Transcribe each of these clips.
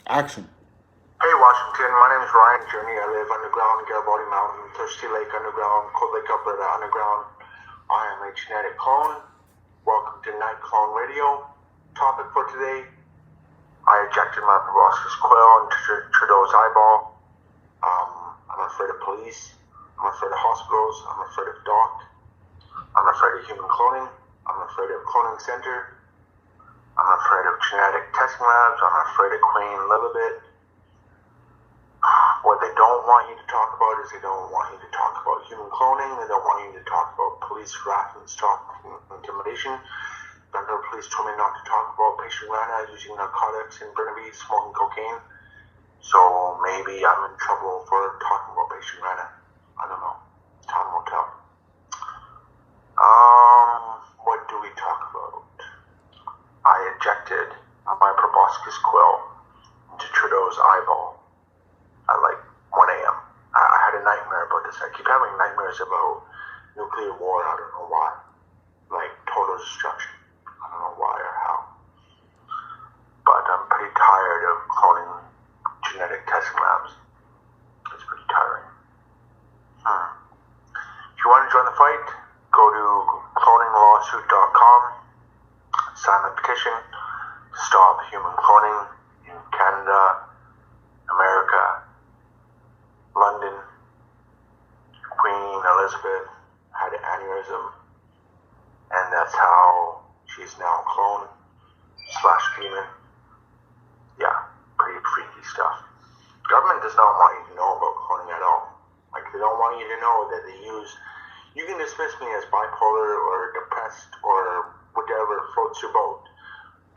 Action. Hey Washington, my name is Ryan Journey. I live underground, Garibaldi Mountain, Thirsty Lake underground, Cold Lake, Alberta underground. I am a genetic clone. Welcome to Night Clone Radio. Topic for today: I ejected my proboscis quill into Trudeau's eyeball. I'm afraid of police. I'm afraid of hospitals. I'm afraid of Doc. I'm afraid of human cloning. I'm afraid of cloning center. I'm afraid of genetic testing labs. I'm afraid of Queen Elizabeth. What they don't want you to talk about is they don't want you to talk about human cloning. They don't want you to talk about police harassment, stalking, intimidation. Vancouver police told me not to talk about patient Rana using narcotics in Burnaby, smoking cocaine. So maybe I'm in trouble for talking about patient Rana. I don't know. Time will tell. What do we talk about? I ejected my proboscis quill into Trudeau's eyeball at like 1 a.m. I had a nightmare about this. I keep having nightmares about nuclear war. I don't know why. Like total destruction. I don't know why or how. But I'm pretty tired of cloning genetic testing labs. It's pretty tiring. If you want to join the fight, go to cloninglawsuit.com, sign the petition to stop human cloning in Canada, America, London. Queen Elizabeth had an aneurysm, and that's how she's now clone / demon. Yeah, pretty freaky stuff. Government does not want you to know about cloning at all. Like, they don't want you to know that they use... You can dismiss me as bipolar or depressed or whatever floats your boat.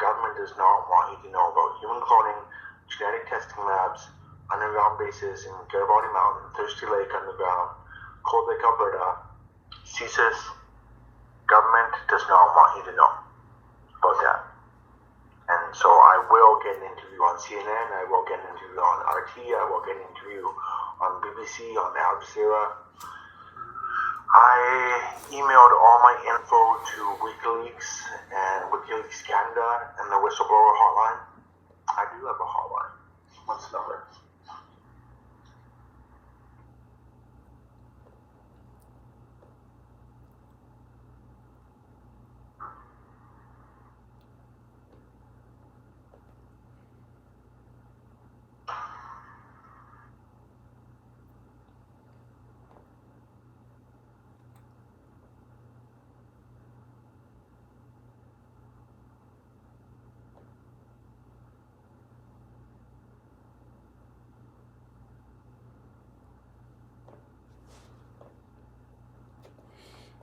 Government does not want you to know about human cloning, genetic testing labs, underground bases in Garibaldi Mountain, Thirsty Lake underground, Cold Lake, Alberta, CSIS. Government does not want you to know about that. And so I will get an interview on CNN, I will get an interview on RT, I will get an interview on BBC, on Al Jazeera. I emailed all my info to WikiLeaks and WikiLeaks Canada and the whistleblower hotline. I do have a hotline. What's the number?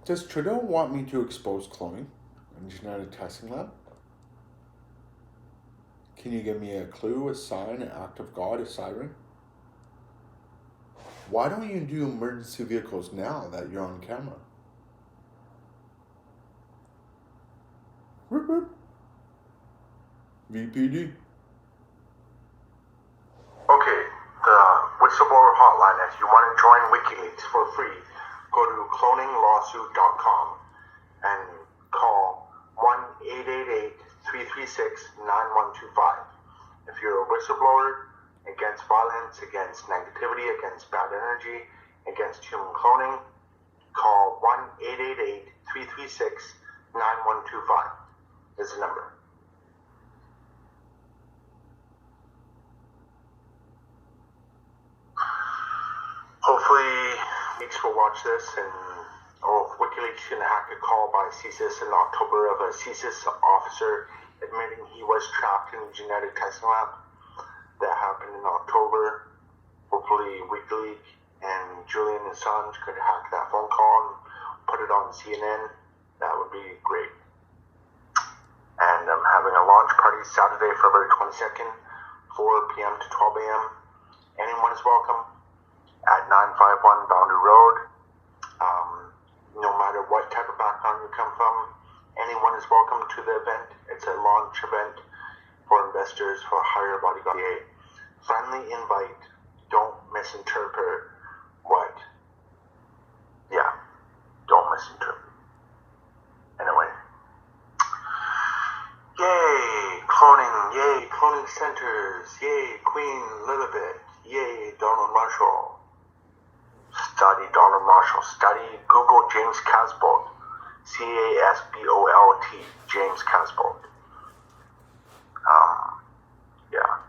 Does Trudeau want me to expose cloning and genetic testing lab? Can you give me a clue, a sign, an act of God, a siren? Why don't you do emergency vehicles now that you're on camera? Whoop, whoop. VPD. Okay, the whistleblower hotline. If you want to join WikiLeaks for free, go to cloninglawsuit.com and call 1-888-336-9125. If you're a whistleblower against violence, against negativity, against bad energy, against human cloning, call 1-888-336-9125 is the number. Hopefully, Leaks will watch this, and WikiLeaks can hack a call by CSIS in October of a CSIS officer admitting he was trapped in a genetic testing lab. That happened in October. Hopefully, WikiLeaks and Julian Assange could hack that phone call and put it on CNN. That would be great. And I'm having a launch party Saturday, February 22nd, 4 p.m. to 12 a.m. Anyone is welcome at 951 Boundary Road. No matter what type of background you come from, anyone is welcome to the event. It's a launch event for investors for Higher Bodyguard. A friendly invite. Don't misinterpret what. Yeah, don't misinterpret. Anyway. Yay, cloning centers. Yay, Queen Elizabeth. Yay, Donald Marshall. Study Donald Marshall. Study Google James Casbolt. Casbolt. James Casbolt. Yeah.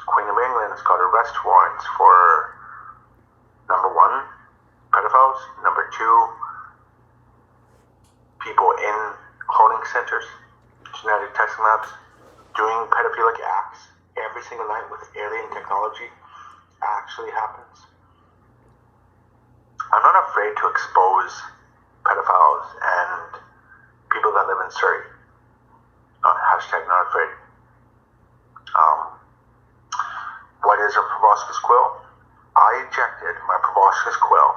Queen of England has got arrest warrants for number 1, pedophiles. Number 2, people in cloning centers, genetic testing labs, doing pedophilic acts every single night with alien technology actually happens. I'm not afraid to expose pedophiles and people that live in Surrey. Hashtag not afraid. What is a proboscis quill? I injected my proboscis quill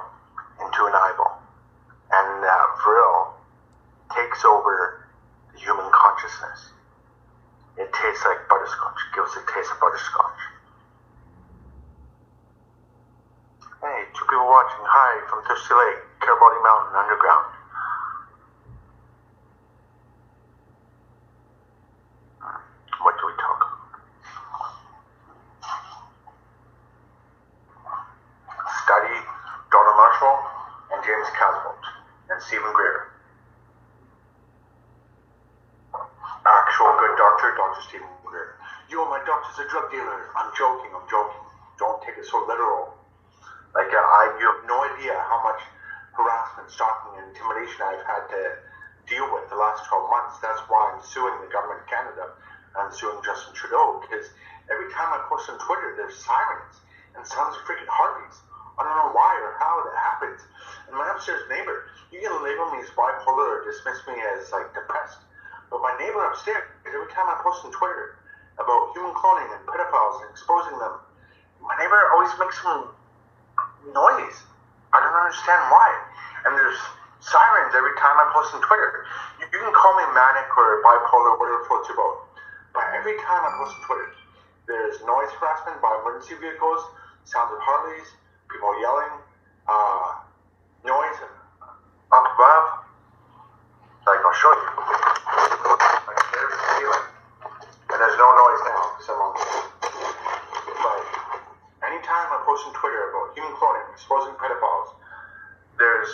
into an eyeball, and that vril takes over the human consciousness. It tastes like butterscotch. It gives a taste of butterscotch. Hey, 2 people watching. Hi, from Thirsty Lake, Garibaldi Mountain, underground. What do we talk about? Study Donald Marshall and James Casbolt and Stephen Greer. Actual good doctor, Dr. Stephen Greer. Yo, my doctor's a drug dealer. I'm joking. Don't take it so literal. Like, you have no idea how much harassment, stalking, and intimidation I've had to deal with the last 12 months. That's why I'm suing the government of Canada. I'm suing Justin Trudeau, because every time I post on Twitter, there's sirens and sounds of freaking heartbeats. I don't know why or how that happens. And my upstairs neighbor, you can label me as bipolar or dismiss me as, like, depressed. But my neighbor upstairs, every time I post on Twitter about human cloning and pedophiles and exposing them, my neighbor always makes some noise. I don't understand why. And there's sirens every time I post on Twitter. You can call me manic or bipolar, whatever floats your boat. But every time I post on Twitter, there's noise harassment by emergency vehicles, sounds of Harleys, people yelling, noise up above. Like, I'll show you. Like, there's the ceiling. And there's no noise now because I'm on. But anytime I post on Twitter about human cloning, exposing pedophiles, there's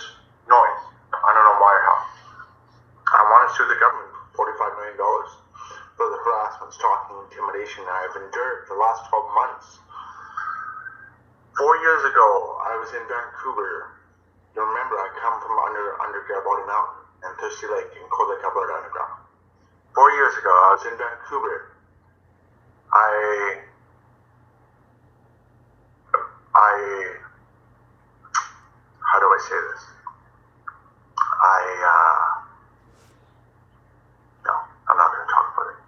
noise. I don't know why or how. I want to sue the government for $45 million for the harassment, stalking, intimidation I've endured the last 12 months. 4 years ago, I was in Vancouver. You remember, I come from under Garibaldi Mountain and Thirsty Lake in Cold Lake, Alberta underground. 4 years ago, I was in Vancouver. How do I say this? No, I'm not going to talk about it.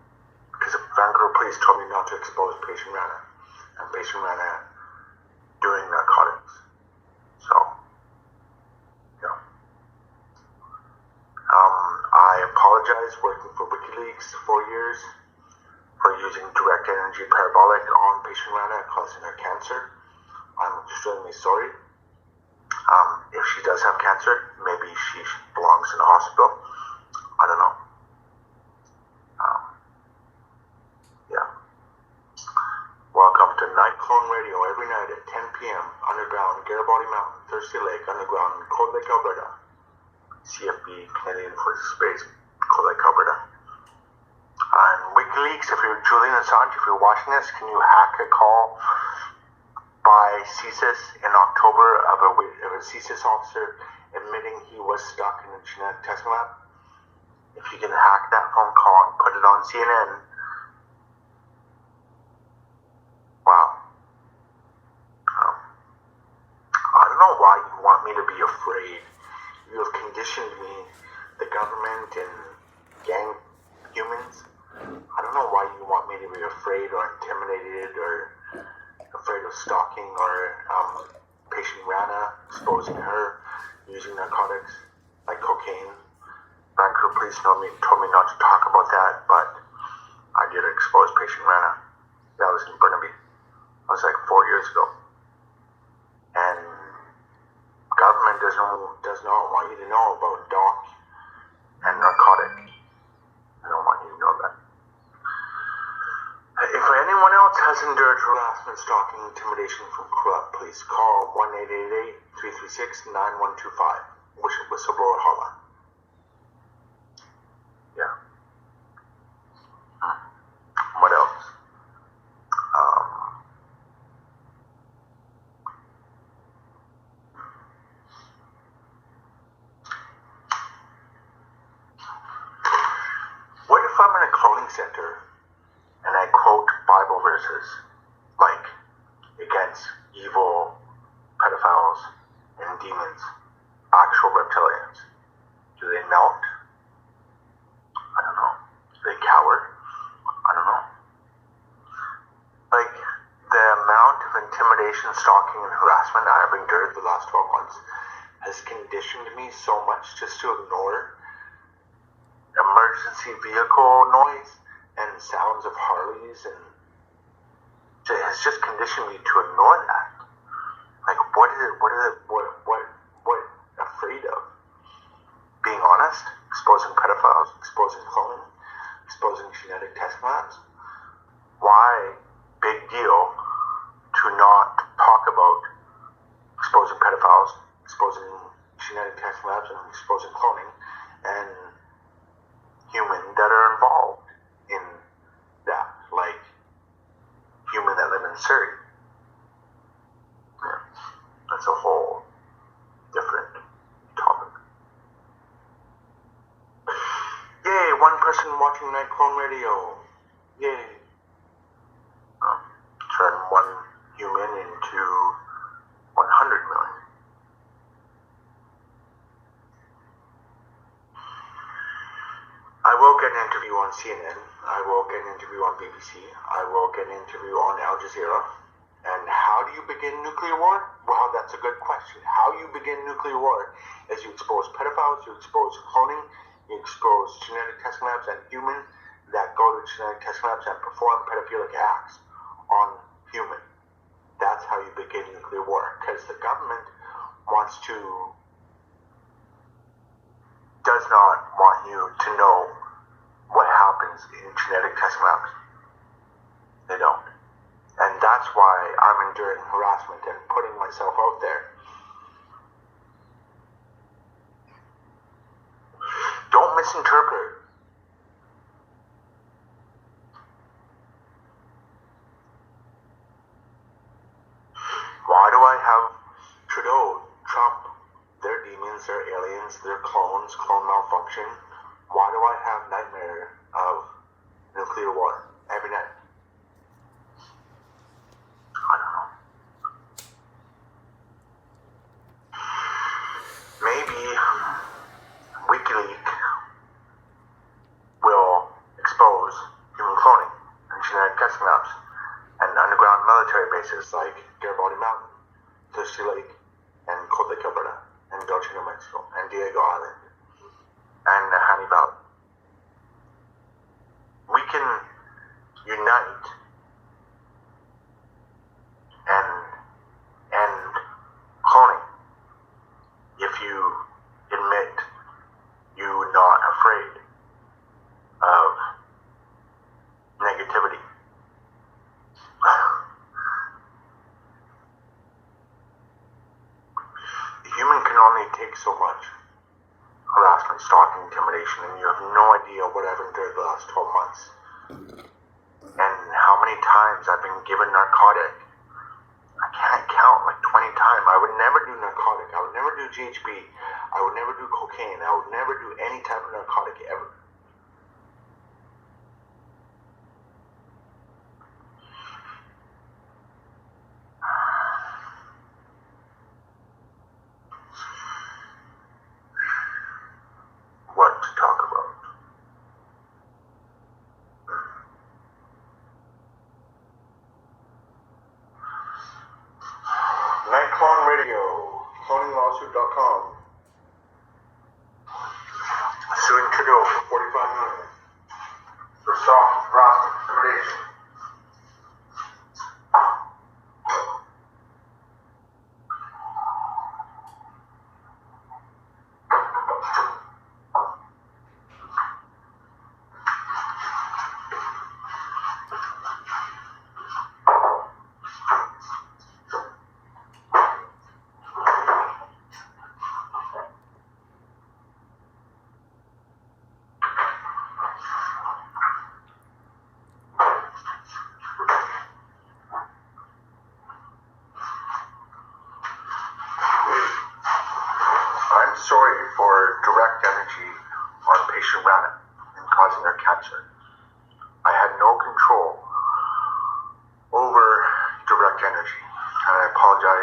Because the Vancouver police told me not to expose Patient Rana. And Patient Rana doing narcotics. So, yeah. I apologize working for WikiLeaks 4 years for using direct energy parabolic on Patient Rana, causing her cancer. I'm extremely sorry. If she does have cancer, maybe she belongs in a hospital. I don't know. Yeah. Welcome to Night Clone Radio every night at 10 p.m. underground, Garibaldi Mountain, Thirsty Lake, underground, Cold Lake, Alberta. CFB, Canadian Forces Space, Cold Lake, Alberta. And WikiLeaks, if you're Julian Assange, if you're watching this, can you hack a call by CSIS in October of a CSIS officer admitting he was stuck in a genetic testing lab? If you can hack that phone call and put it on CNN, wow. I don't know why you want me to be afraid. You have conditioned me, the government and gang humans. I don't know why you want me to be afraid or intimidated or afraid of stalking or Patient Rana, exposing her, using narcotics like cocaine. Vancouver police told me not to talk about that, but I did expose Patient Rana. That was in Burnaby. That was like 4 years ago. And government does not want you to know about doc and narcotic. I don't want you to know that. If anyone endured harassment, stalking, intimidation from corrupt police. Call 1-888-336-9125. Whistleblower hotline. Yeah. What else? What if I'm in a cloning center and I quote Bible verses like against evil pedophiles and demons, actual reptilians? Do they melt? I don't know. Do they cower? I don't know. Like, the amount of intimidation, stalking, and harassment I have endured the last 12 months has conditioned me so much just to ignore emergency vehicle noise and sounds of Harleys, and has just conditioned me to ignore that. Like, what afraid of? Being honest, exposing pedophiles, exposing cloning, exposing genetic test labs. Why big deal to not talk about exposing pedophiles, exposing genetic test labs, and exposing cloning, and human that are involved in that, like human that live in Surrey. Yeah, that's a whole different topic. Yay, one person watching Night Clone Radio. Yay. Turn one human into 100 million. I will get an interview on CNN. I will get an interview on BBC. I will get an interview on Al Jazeera. And how do you begin nuclear war? Well, that's a good question. How you begin nuclear war is you expose pedophiles, you expose cloning, you expose genetic test labs and human that go to genetic test labs and perform pedophilic acts on human. That's how you begin nuclear war. Because the government does not want you to know what happens in genetic test labs. They don't. And that's why I'm enduring harassment and putting myself out there. Don't misinterpret. Why do I have Trudeau, Trump, their demons, their aliens, their clones, clone malfunction? Why do I have nightmare of nuclear war every night? I don't know. Maybe WikiLeaks will expose human cloning and genetic testing labs and underground military bases like Garibaldi Mountain, Thirsty Lake, and Cold Lake, Alberta, and Belgium, New Mexico, and Diego Island, and Hannibal. We can unite and end cloning if you admit you're not afraid of negativity. The human can only take so much harassment, stalking, intimidation, and you have no idea what I've endured the last 12 months. And how many times I've been given narcotic. I can't count, like 20 times. I would never do narcotic. I would never do GHB. I would never do cocaine. I would never do any type of narcotic ever. What to talk about? Night Clone Radio, cloninglawsuit.com. Suing Trudeau for $45 million for stalking, harassment, intimidation.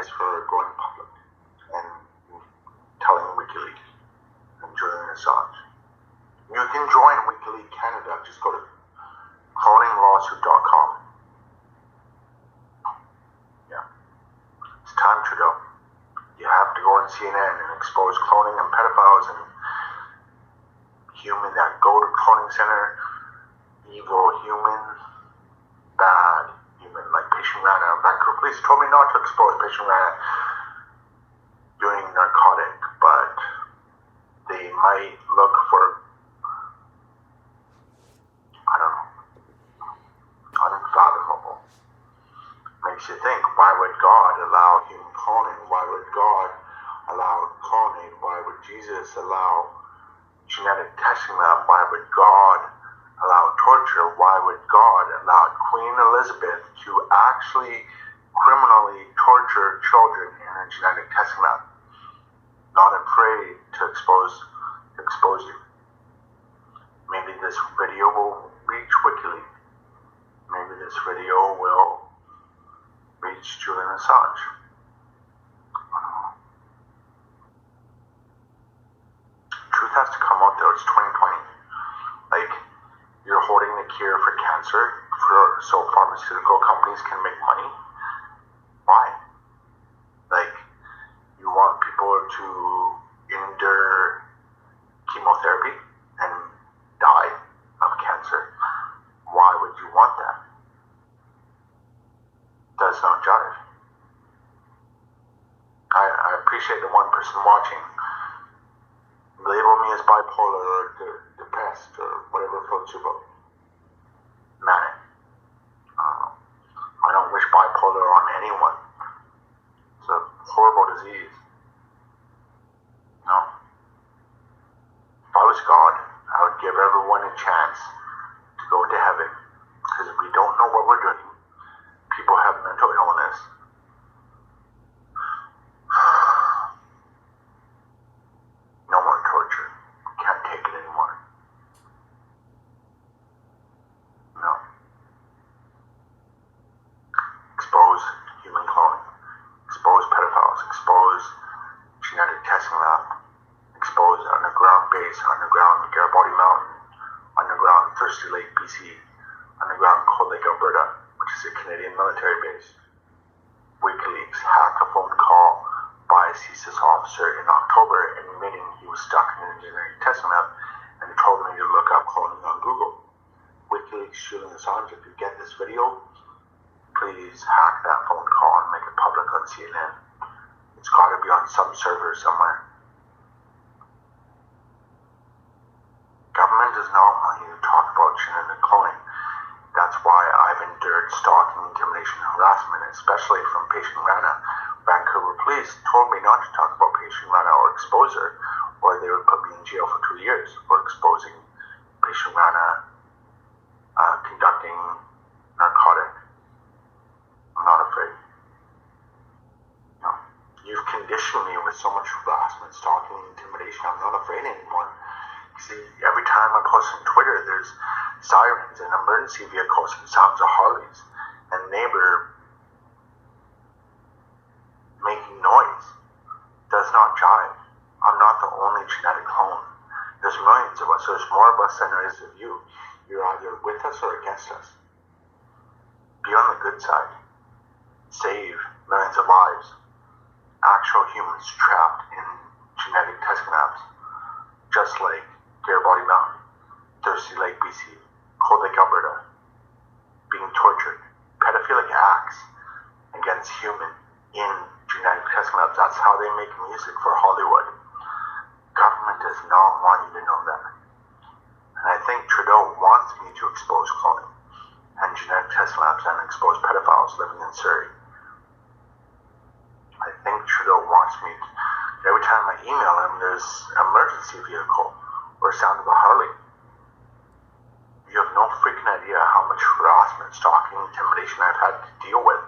apologize for going public and telling WikiLeaks and Julian Assange. You can join WikiLeaks Canada. Just go to cloninglawsuit.com. Yeah. It's time, Trudeau. You have to go on CNN and expose cloning and pedophiles and human that go to cloning center, evil human, bad human, like Patient Rana. Vancouver police told me not to expose Patient Rana doing narcotic, but they might look for, I don't know, unfathomable. Makes you think, why would God allow human cloning? Why would God allow cloning? Why would Jesus allow genetic testing lab? Why would God allow torture? Why would God allow Queen Elizabeth to actually criminally torture children in a genetic testing lab? Not afraid to expose you. Maybe this video will reach WikiLeaks. Maybe this video will reach Julian Assange. Truth has to come out there. It's 2020. Like, you're holding the cure for cancer so pharmaceutical companies can make money. Why? Like, you want people to endure chemotherapy and die of cancer. Why would you want that? Does not jive. I appreciate the one person watching. Label me as bipolar or depressed or whatever floats your boat. Manic. I don't wish bipolar on anyone. It's a horrible disease. No. If I was God, I would give everyone a chance to go to heaven. Because if we don't know what we're doing, people have mental illness. No more torture. Can't take it anymore. No. Expose human cloning. Expose pedophiles. Expose genetic testing lab. Expose underground base, underground Garibaldi Mountain, underground Thirsty Lake, BC, underground Cold Lake, Alberta, which is a Canadian military base. WikiLeaks hacked a phone call by a CSIS officer in October admitting he was stuck in an engineering testing lab and told me to look up cloning on Google. WikiLeaks Julian Assange, if you get this video, please hack that phone call and make it public on CNN. It's got to be on some server somewhere. Government does not want you to talk about genetic cloning. That's why I've endured stalking, intimidation, and harassment, especially from Patient Rana. Vancouver police told me not to talk about Patient Rana or expose her, or they would put me in jail for 2 years for exposing Patient Rana conducting narcotic. I'm not afraid. No. You've conditioned me with so much harassment, stalking, intimidation. I'm not afraid anymore. See, every time I post on Twitter, there's sirens and emergency vehicles and sounds of Harleys and neighbor making noise. Does not jive. I'm not the only genetic clone. There's millions of us. There's more of us than there is of you. You're either with us or against us. Be on the good side. Save millions of lives. Actual humans trapped in genetic testing labs. Just like Garibaldi Mountain, Thirsty Lake, BC, Cold Lake, Alberta, being tortured, pedophilic acts against human in genetic testing labs. That's how they make music for Hollywood. Government does not want you to know that. And I think Trudeau wants me to expose cloning and genetic test labs and expose pedophiles living in Surrey. I think Trudeau wants me to, every time I email him, there's an emergency vehicle or sound of a Harley. You have no freaking idea how much harassment, stalking, intimidation I've had to deal with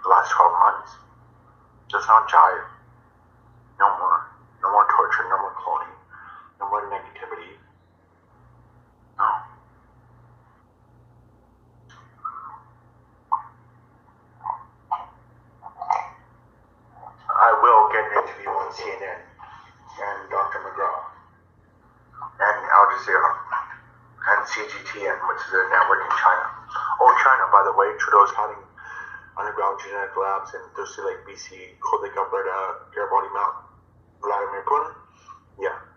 the last 12 months. Does not jive. No more. No more torture, no more cloning, no more negativity. No. to the network in China. Oh, China, by the way, Trudeau's having underground genetic labs in Thirty Lake, BC, Cold Lake, Alberta, Garibaldi Mountain. Vladimir Putin? Yeah.